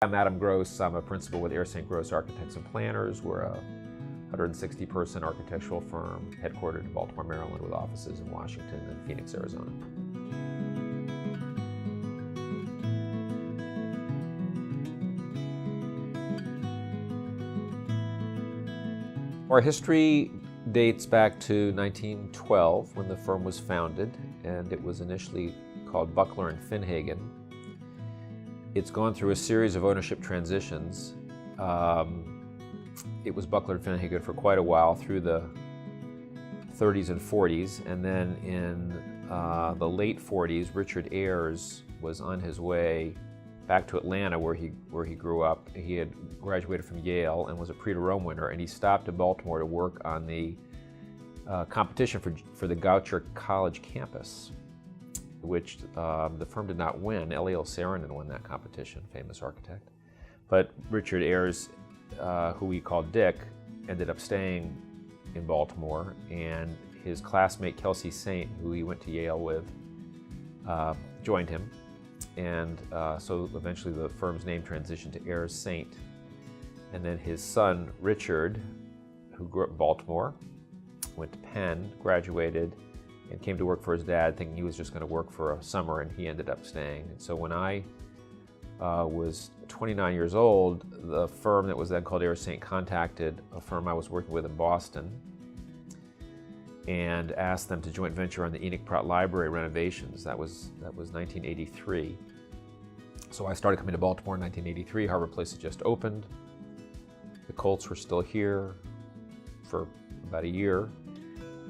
I'm Adam Gross. I'm a principal with Ayers Gross Architects and Planners. We're a 160-person architectural firm headquartered in Baltimore, Maryland, with offices in Washington and Phoenix, Arizona. Our history dates back to 1912 when the firm was founded, and it was initially called Buckler and Finhagen. It's gone through a series of ownership transitions. It was Buckler and Finhagen for quite a while through the 30s and 40s, and then in the late 40s, Richard Ayers was on his way back to Atlanta, where he grew up. He had graduated from Yale and was a Prix de Rome winner, and he stopped in Baltimore to work on the competition for the Goucher College campus, which the firm did not win. Eliel Saarinen won that competition, famous architect. But Richard Ayers, who we called Dick, ended up staying in Baltimore, and his classmate Kelsey Saint, who he went to Yale with, joined him. And so eventually the firm's name transitioned to Ayers Saint. And then his son, Richard, who grew up in Baltimore, went to Penn, graduated, and came to work for his dad, thinking he was just going to work for a summer, and he ended up staying. And so when I was 29 years old, the firm that was then called Ayers Saint contacted a firm I was working with in Boston and asked them to joint venture on the Enoch Pratt library renovations. That was 1983. So I started coming to Baltimore in 1983. Harvard Place had just opened. The Colts were still here for about a year.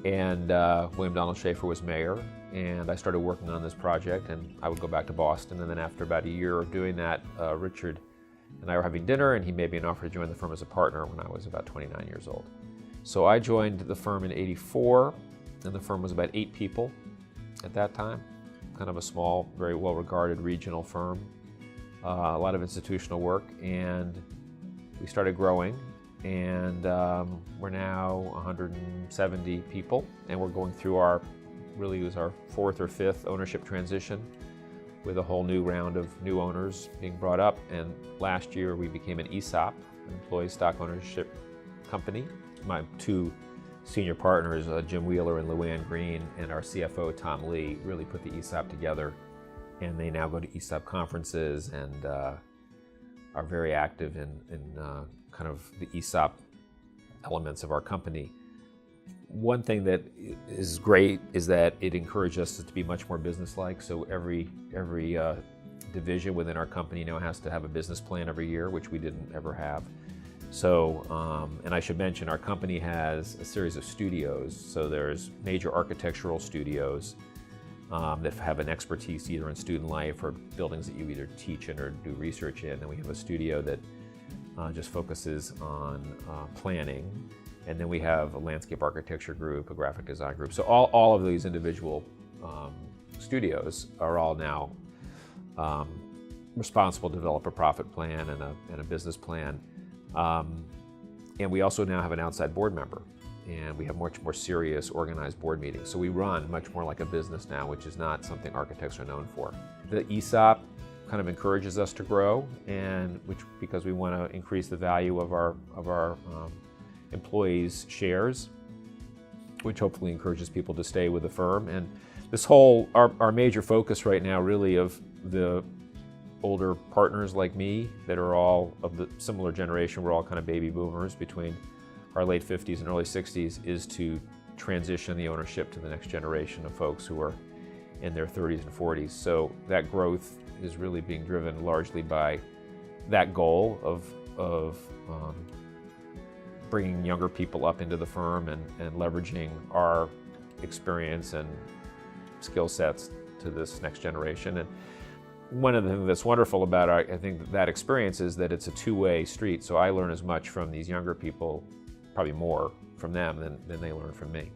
And William Donald Schaefer was mayor, and I started working on this project, and I would go back to Boston, and then after about a year of doing that, Richard and I were having dinner, and he made me an offer to join the firm as a partner when I was about 29 years old. So I joined the firm in '84, and the firm was about 8 people at that time, kind of a small, very well-regarded regional firm, a lot of institutional work, and we started growing. And we're now 170 people, and we're going through really was our 4th or 5th ownership transition, with a whole new round of new owners being brought up. And last year we became an ESOP, an employee stock ownership company. My 2 senior partners, Jim Wheeler and Luann Green, and our CFO, Tom Lee, really put the ESOP together, and they now go to ESOP conferences and are very active in kind of the ESOP elements of our company. One thing that is great is that it encouraged us to be much more businesslike. So every division within our company now has to have a business plan every year, which we didn't ever have. So, and I should mention, our company has a series of studios. So there's major architectural studios that have an expertise either in student life or buildings that you either teach in or do research in. And we have a studio that just focuses on planning. And then we have a landscape architecture group, a graphic design group. So all of these individual studios are all now responsible to develop a profit plan and a business plan. And we also now have an outside board member. And we have much more serious, organized board meetings. So we run much more like a business now, which is not something architects are known for. The ESOP kind of encourages us to grow, and because we want to increase the value of our employees' shares, which hopefully encourages people to stay with the firm. And this whole, our major focus right now really of the older partners like me that are all of the similar generation, we're all kind of baby boomers between our late 50s and early 60s, is to transition the ownership to the next generation of folks who are in their 30s and 40s. So that growth is really being driven largely by that goal of bringing younger people up into the firm and leveraging our experience and skill sets to this next generation. And one of the things that's wonderful about I think that experience is that it's a two-way street. So I learn as much from these younger people, probably more from them than they learn from me.